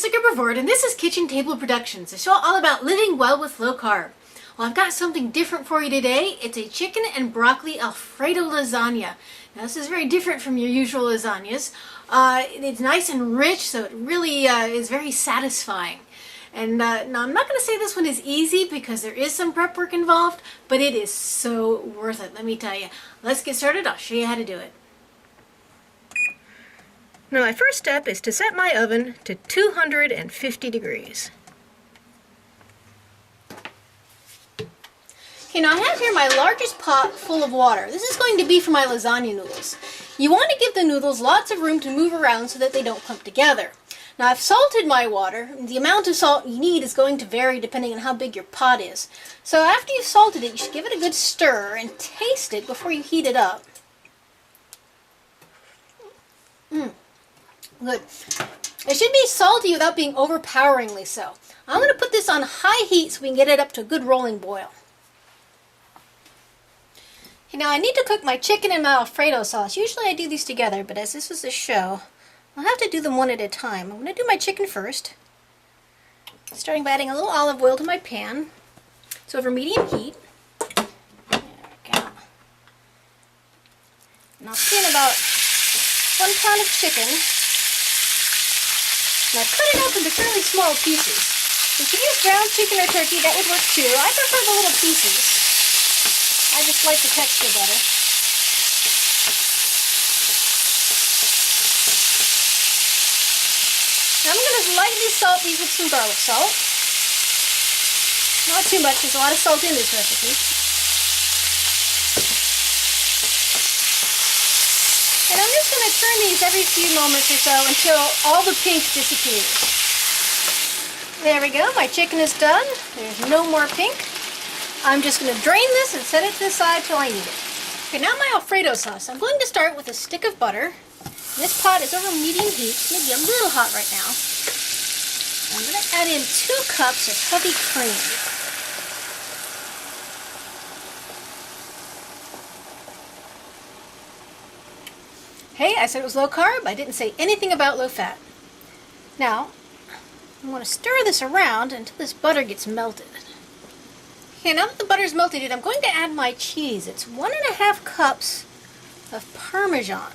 Jessica Brevard, and this is Kitchen Table Productions, a show all about living well with low carb. Well, I've got something different for you today. It's a chicken and broccoli Alfredo lasagna. Now, this is very different from your usual lasagnas. It's nice and rich, so it really is very satisfying. And now, I'm not going to say this one is easy because there is some prep work involved, but it is so worth it, let me tell you. Let's get started. I'll show you how to do it. Now, my first step is to set my oven to 250 degrees. Okay, now I have here my largest pot full of water. This is going to be for my lasagna noodles. You want to give the noodles lots of room to move around so that they don't clump together. Now, I've salted my water. The amount of salt you need is going to vary depending on how big your pot is. So after you've salted it, you should give it a good stir and taste it before you heat it up. Good. It should be salty without being overpoweringly so. I'm going to put this on high heat so we can get it up to a good rolling boil. Okay, now I need to cook my chicken and my Alfredo sauce. Usually I do these together, but as this is a show, I'll have to do them one at a time. I'm going to do my chicken first, starting by adding a little olive oil to my pan. It's over medium heat. There we go. And I'll put in about 1 pound of chicken. Now cut it up into fairly small pieces. If you use ground chicken or turkey, that would work too. I prefer the little pieces. I just like the texture better. Now I'm going to lightly salt these with some garlic salt. Not too much, there's a lot of salt in this recipe. And I'm just going to turn these every few moments or so until all the pink disappears. There we go, my chicken is done. There's no more pink. I'm just going to drain this and set it to the side till I need it. Okay, now my Alfredo sauce. I'm going to start with a stick of butter. This pot is over medium heat, maybe a little hot right now. I'm going to add in 2 cups of heavy cream. Hey, I said it was low carb. I didn't say anything about low fat. Now, I'm going to stir this around until this butter gets melted. Okay, now that the butter's melted, I'm going to add my cheese. It's 1.5 cups of Parmesan.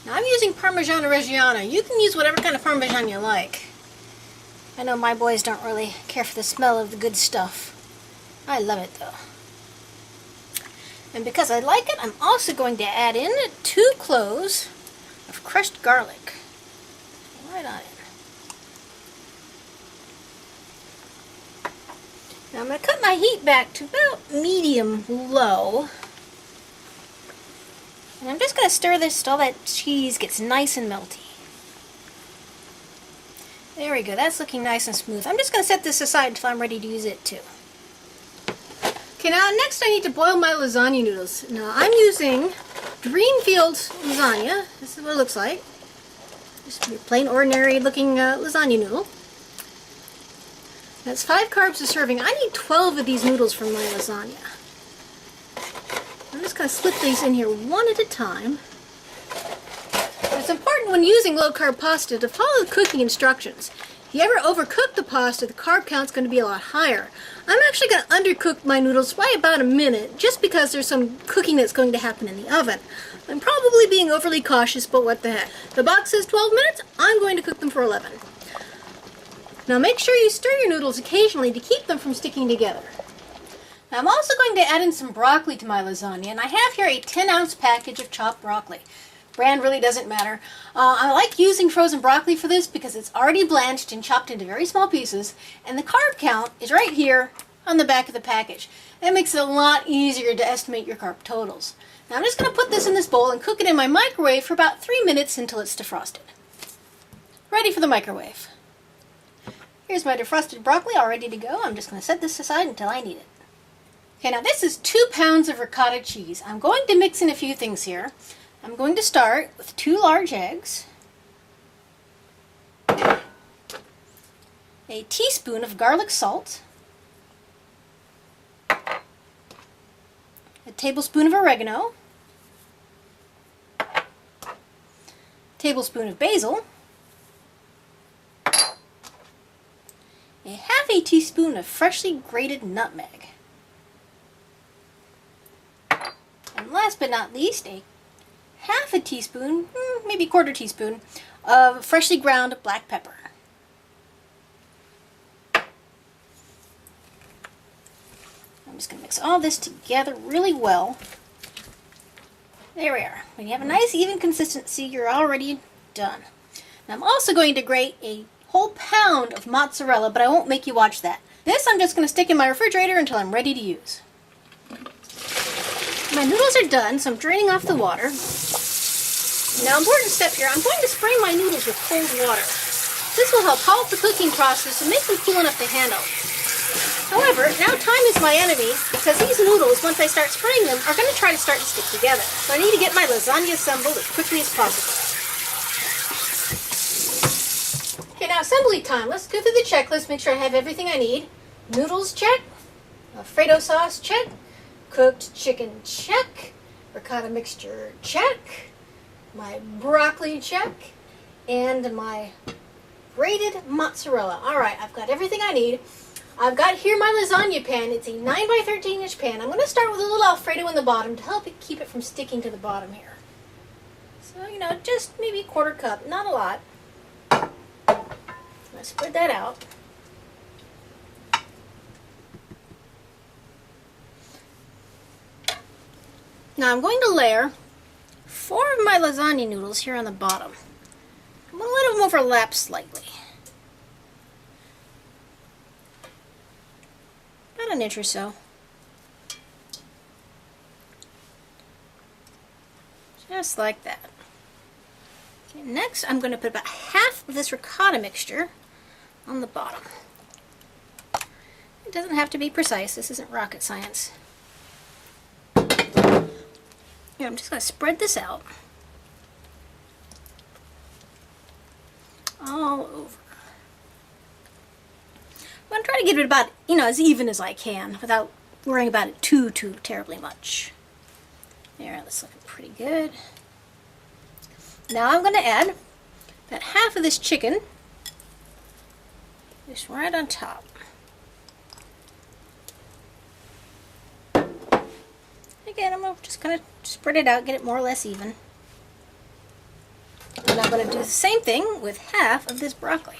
Now, I'm using Parmigiano Reggiano. You can use whatever kind of Parmesan you like. I know my boys don't really care for the smell of the good stuff. I love it, though. And because I like it, I'm also going to add in 2 cloves of crushed garlic. Right on it. Now I'm going to cut my heat back to about medium-low. And I'm just going to stir this till that cheese gets nice and melty. There we go, that's looking nice and smooth. I'm just going to set this aside until I'm ready to use it too. Okay, now next I need to boil my lasagna noodles. Now I'm using Greenfield lasagna. This is what it looks like. Just a plain ordinary looking lasagna noodle. That's 5 carbs a serving. I need 12 of these noodles for my lasagna. I'm just going to slip these in here one at a time. It's important when using low-carb pasta to follow the cooking instructions. If you ever overcook the pasta, the carb count's going to be a lot higher. I'm actually going to undercook my noodles by about a minute, just because there's some cooking that's going to happen in the oven. I'm probably being overly cautious, but what the heck. The box says 12 minutes, I'm going to cook them for 11. Now make sure you stir your noodles occasionally to keep them from sticking together. Now I'm also going to add in some broccoli to my lasagna, and I have here a 10-ounce package of chopped broccoli. Brand really doesn't matter. I like using frozen broccoli for this because it's already blanched and chopped into very small pieces, and the carb count is right here on the back of the package. That makes it a lot easier to estimate your carb totals. Now I'm just going to put this in this bowl and cook it in my microwave for about 3 minutes until it's defrosted. Ready for the microwave. Here's my defrosted broccoli all ready to go. I'm just going to set this aside until I need it. Okay, now this is 2 pounds of ricotta cheese. I'm going to mix in a few things here. I'm going to start with 2 large eggs, a teaspoon of garlic salt, a tablespoon of oregano, tablespoon of basil, a half a teaspoon of freshly grated nutmeg. And last but not least, a half a teaspoon, maybe quarter teaspoon, of freshly ground black pepper. I'm just going to mix all this together really well. There we are. When you have a nice even consistency, you're already done. Now I'm also going to grate a whole pound of mozzarella, but I won't make you watch that. This I'm just going to stick in my refrigerator until I'm ready to use. My noodles are done, so I'm draining off the water. Now, important step here, I'm going to spray my noodles with cold water. This will help halt the cooking process and make them cool enough to handle. However, now time is my enemy, because these noodles, once I start spraying them, are going to try to start to stick together. So I need to get my lasagna assembled as quickly as possible. Okay, now assembly time. Let's go through the checklist, make sure I have everything I need. Noodles, check. Alfredo sauce, check. Cooked chicken, check. Ricotta mixture, check. My broccoli, check. And my grated mozzarella. Alright, I've got everything I need. I've got here my lasagna pan. It's a 9 by 13 inch pan. I'm going to start with a little Alfredo in the bottom to help it keep it from sticking to the bottom here. So, just maybe a quarter cup, not a lot. Let's spread that out. Now I'm going to layer 4 of my lasagna noodles here on the bottom. I'm going to let them overlap slightly. About an inch or so. Just like that. Okay, next I'm going to put about half of this ricotta mixture on the bottom. It doesn't have to be precise, this isn't rocket science. Here, I'm just going to spread this out all over. I'm going to try to get it about, as even as I can without worrying about it too terribly much. There, that's looking pretty good. Now I'm going to add about half of this chicken just right on top. Again, I'm just going to spread it out, get it more or less even. And I'm going to do the same thing with half of this broccoli.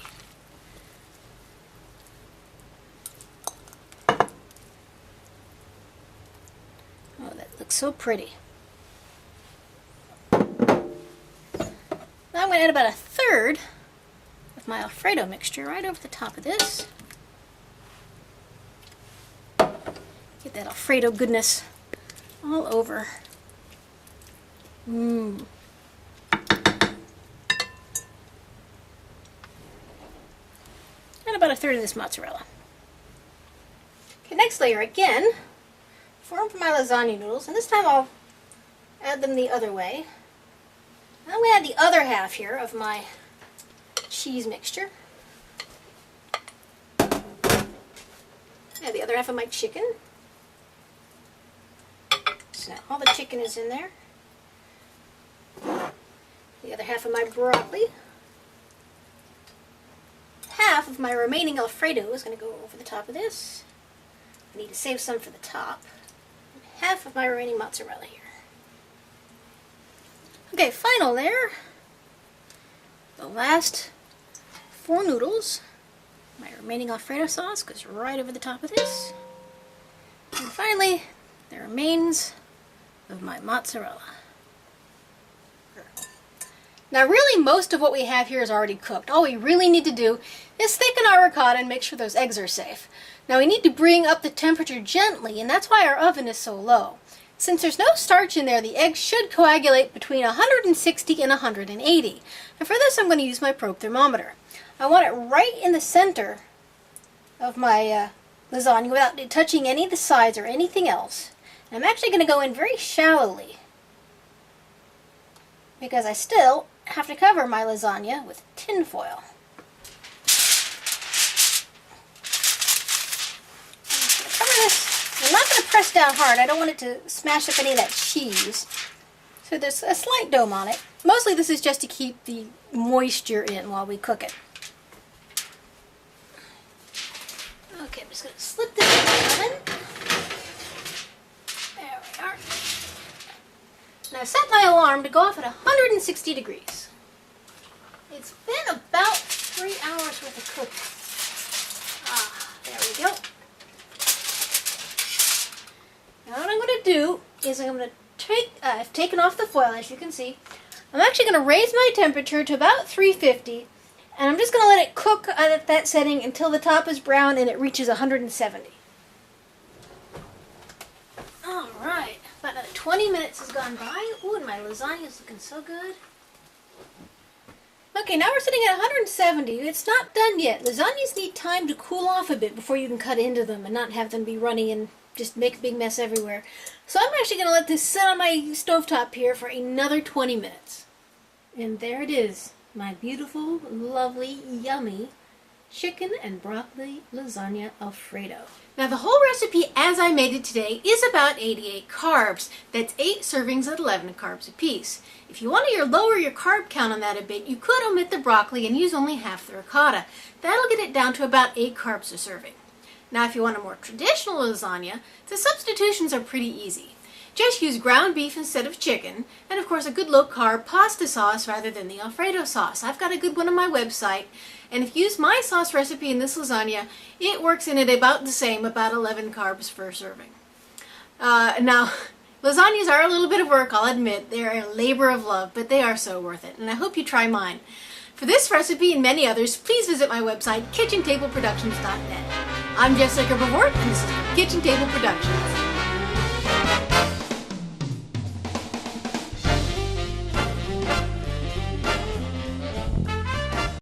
Oh, that looks so pretty. Now I'm going to add about a third of my Alfredo mixture right over the top of this. Get that Alfredo goodness all over. And about a third of this mozzarella. Okay, next layer again. 4 of my lasagna noodles, and this time I'll add them the other way. And I'm going to add the other half here of my cheese mixture. Add the other half of my chicken. So now all the chicken is in there. The other half of my broccoli. Half of my remaining Alfredo is going to go over the top of this. I need to save some for the top. And half of my remaining mozzarella here. Okay, final layer. The last 4 noodles. My remaining Alfredo sauce goes right over the top of this. And finally, the remains of my mozzarella. Now really most of what we have here is already cooked. All we really need to do is thicken our ricotta and make sure those eggs are safe. Now we need to bring up the temperature gently, and that's why our oven is so low. Since there's no starch in there, the eggs should coagulate between 160 and 180. And for this I'm going to use my probe thermometer. I want it right in the center of my lasagna without touching any of the sides or anything else. And I'm actually going to go in very shallowly, because I still have to cover my lasagna with tin foil. Cover this. I'm not going to press down hard. I don't want it to smash up any of that cheese. So there's a slight dome on it. Mostly this is just to keep the moisture in while we cook it. Okay, I'm just going to slip this in the oven. There we are. Now set my alarm to go off at 160 degrees. It's been about 3 hours worth of cooking. There we go. Now what I'm going to do is I'm going to take, I've taken off the foil as you can see. I'm actually going to raise my temperature to about 350 and I'm just going to let it cook at that setting until the top is brown and it reaches 170. Alright, about another 20 minutes has gone by. Ooh, and my lasagna is looking so good. Okay, now we're sitting at 170. It's not done yet. Lasagnas need time to cool off a bit before you can cut into them and not have them be runny and just make a big mess everywhere. So I'm actually going to let this sit on my stovetop here for another 20 minutes. And there it is, my beautiful, lovely, yummy chicken and broccoli lasagna Alfredo. Now the whole recipe as I made it today is about 88 carbs. That's 8 servings at 11 carbs apiece. If you want to lower your carb count on that a bit, you could omit the broccoli and use only half the ricotta. That'll get it down to about 8 carbs a serving. Now if you want a more traditional lasagna, the substitutions are pretty easy. Just use ground beef instead of chicken, and of course a good low-carb pasta sauce rather than the Alfredo sauce. I've got a good one on my website, and if you use my sauce recipe in this lasagna, it works in at about the same, about 11 carbs per serving. Now, lasagnas are a little bit of work, I'll admit. They're a labor of love, but they are so worth it, and I hope you try mine. For this recipe and many others, please visit my website, kitchentableproductions.net. I'm Jessica Bevort, and this is Kitchen Table Productions.